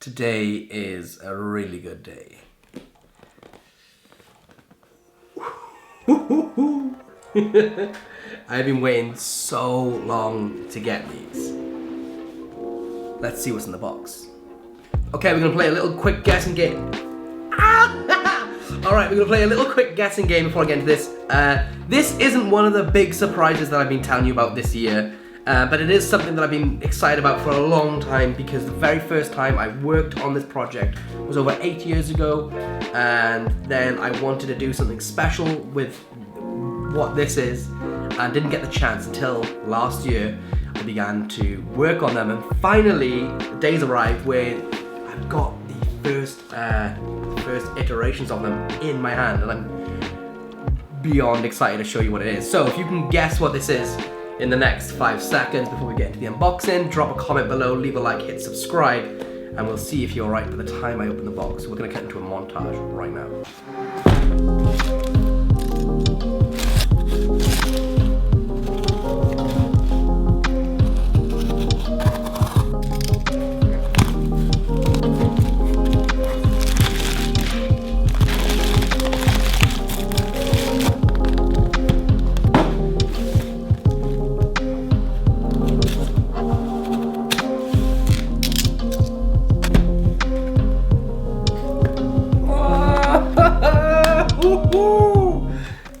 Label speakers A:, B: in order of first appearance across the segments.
A: Today is a really good day. I've been waiting so long to get these. Let's see what's in the box. Okay, we're gonna play a little quick guessing game. Alright, we're gonna play a little quick guessing game before I get into this. This isn't one of the big surprises that I've been telling you about this year. But it is something that I've been excited about for a long time because the very first time I worked on this project was over 8 years ago, and then I wanted to do something special with what this is and didn't get the chance until last year. I began to work on them, and finally the days arrived where I've got the first iterations of them in my hand, and I'm beyond excited to show you what it is. So if you can guess what this is in the next 5 seconds before we get into the unboxing, drop a comment below, leave a like, hit subscribe, and we'll see if you're right by the time I open the box. We're gonna cut into a montage right now.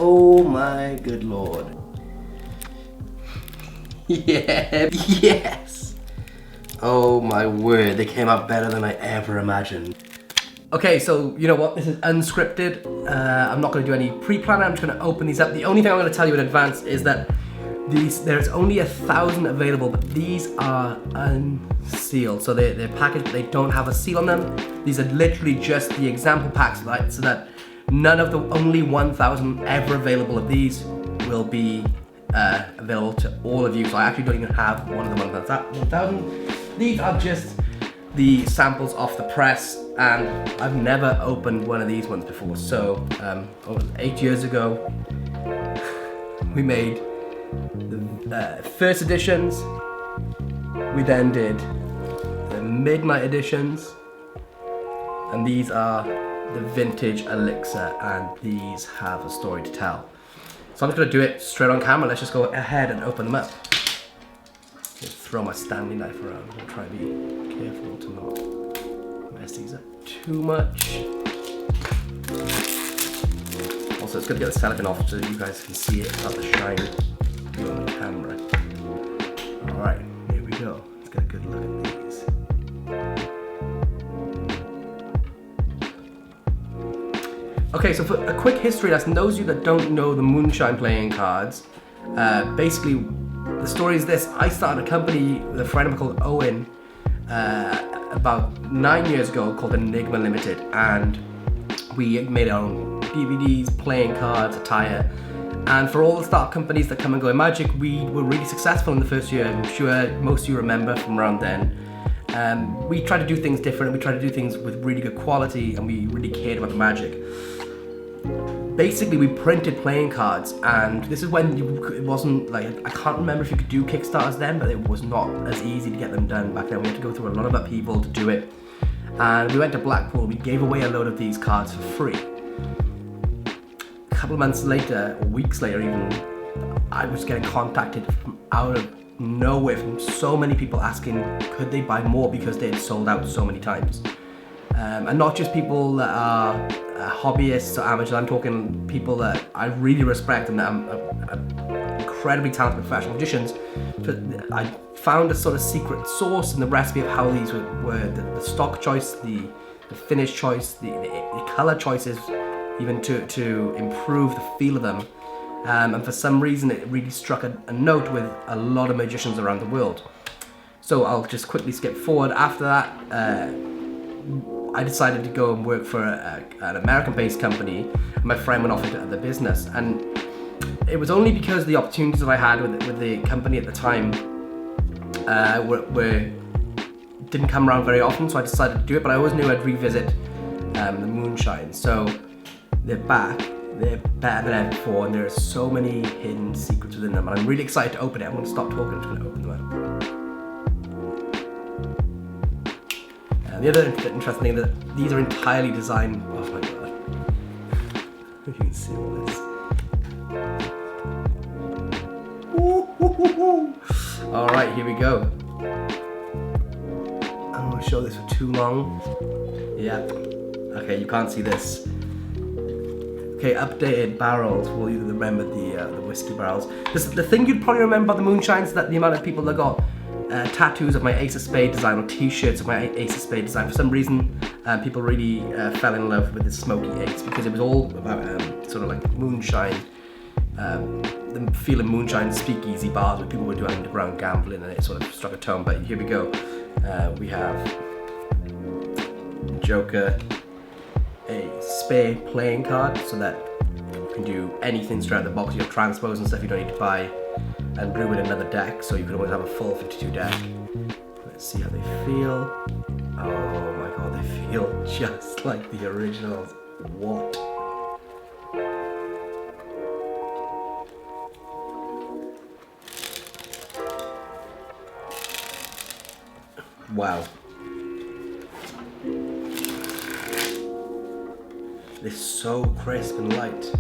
A: Oh my good lord. Yeah, yes. Oh my word, they came out better than I ever imagined. Okay, so you know what, this is unscripted. I'm not gonna do any pre-planning, I'm just gonna open these up. The only thing I'm gonna tell you in advance is that there's only 1,000 available, but these are unsealed. So they're packaged, but they don't have a seal on them. These are literally just the example packs, right? So that none of the only 1,000 ever available of these will be available to all of you. So I actually don't even have one of the 1,000. These are just the samples off the press, and I've never opened one of these ones before. So 8 years ago, we made the first editions. We then did the midnight editions, and these are the vintage elixir, and these have a story to tell. So I'm just gonna do it straight on camera. Let's just go ahead and open them up. Just throw my Stanley knife around. I'm gonna try to be careful to not mess these up too much. Also, it's good to get the silicone off so that you guys can see it without the shine on the camera. Alright, here we go. Let's get a good look at these. Okay, so for a quick history lesson, those of you that don't know the Moonshine playing cards, basically the story is this. I started a company with a friend of mine called Owen about 9 years ago called Enigma Limited, and we made our own DVDs, playing cards, attire, and for all the startup companies that come and go in Magic, we were really successful in the first year. I'm sure most of you remember from around then. We tried to do things different, we tried to do things with really good quality, and we really cared about Magic. Basically, we printed playing cards, and this is when it wasn't like, I can't remember if you could do Kickstarters then, but it was not as easy to get them done back then. We had to go through a lot of upheaval to do it. And we went to Blackpool, we gave away a load of these cards for free. A couple of months later, or weeks later even, I was getting contacted from out of nowhere from so many people asking could they buy more because they had sold out so many times. And not just people that are hobbyists or amateurs, I'm talking people that I really respect and that are incredibly talented professional magicians. I found a sort of secret sauce in the recipe of how these were the stock choice, the finish choice, the color choices, even to improve the feel of them. And for some reason it really struck a note with a lot of magicians around the world. So I'll just quickly skip forward. After that, I decided to go and work for an American-based company. My friend went off into other business, and it was only because the opportunities that I had with the company at the time didn't come around very often, so I decided to do it, but I always knew I'd revisit the Moonshine. So they're back, they're better than ever before, and there are so many hidden secrets within them, and I'm really excited to open it. I'm going to stop talking, I'm just going to open them up. The other interesting thing that these are entirely designed. Oh my god! You can see all this. All right, here we go. I don't want to show this for too long. Yeah. Okay, you can't see this. Okay, updated barrels. Will you remember the whiskey barrels? The thing you'd probably remember about the moonshine is that the amount of people that got tattoos of my Ace of Spades design or T-shirts of my Ace of Spades design. For some reason, people really fell in love with the smoky ace because it was all about sort of like moonshine, the feel of moonshine speakeasy bars where people were doing underground gambling, and it sort of struck a tone. But here we go. We have Joker, a spade playing card, so that you can do anything straight out of the box. You have transpose and stuff you don't need to buy and brew in another deck, so you can always have a full 52 deck. Let's see how they feel. Oh my god, they feel just like the originals. What? Wow. They're so crisp and light.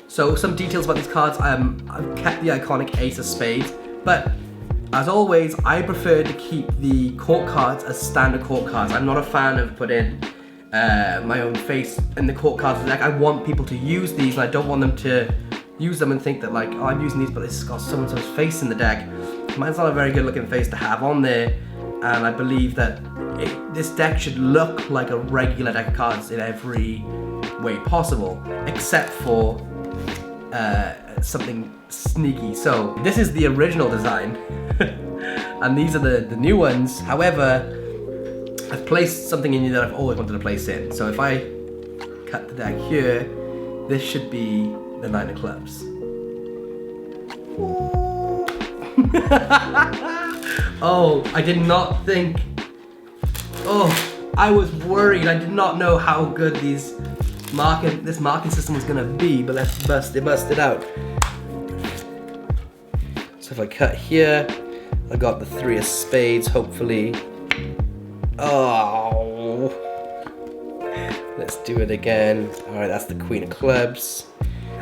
A: So some details about these cards. I've kept the iconic Ace of Spades, but as always, I prefer to keep the court cards as standard court cards. I'm not a fan of putting my own face in the court cards deck. I want people to use these, and I don't want them to use them and think that like, oh, I'm using these, but this has got so-and-so's face in the deck. Mine's not a very good looking face to have on there, and I believe that this deck should look like a regular deck of cards in every way possible, except for something sneaky. So this is the original design, and these are the new ones. However, I've placed something in here that I've always wanted to place in. So if I cut the deck here, this should be the 9 of clubs. Oh, I did not think. Oh, I was worried. I did not know how good this marking system was gonna be, but let's bust it out. So if I cut here, I got the 3 of spades, hopefully. Oh, let's do it again. All right, that's the Queen of clubs.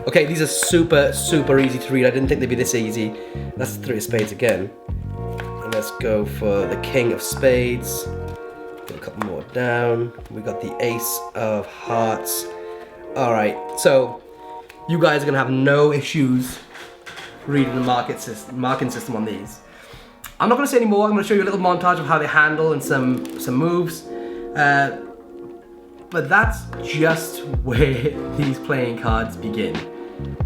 A: Okay, these are super easy to read. I didn't think they'd be this easy. That's the 3 of spades again. And let's go for the King of spades. Get a couple more down. We got the Ace of hearts. All right, so you guys are gonna have no issues reading the marking system on these. I'm not gonna say any more. I'm gonna show you a little montage of how they handle and some moves. But that's just where these playing cards begin.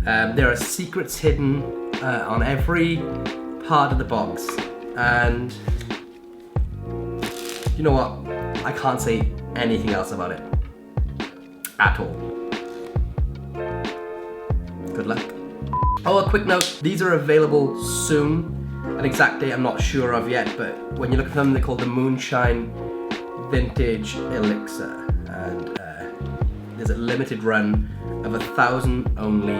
A: There are secrets hidden on every part of the box, and you know what? I can't say anything else about it at all. Good luck. Oh, a quick note, these are available soon. An exact date I'm not sure of yet, but when you look at them, they're called the Moonshine Vintage Elixir. And there's a limited run of 1,000 only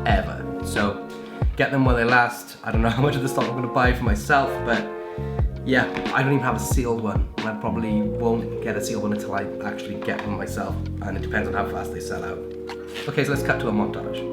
A: ever. So get them while they last. I don't know how much of the stock I'm gonna buy for myself, but yeah, I don't even have a sealed one. And I probably won't get a sealed one until I actually get one myself. And it depends on how fast they sell out. Okay, so let's cut to a montage.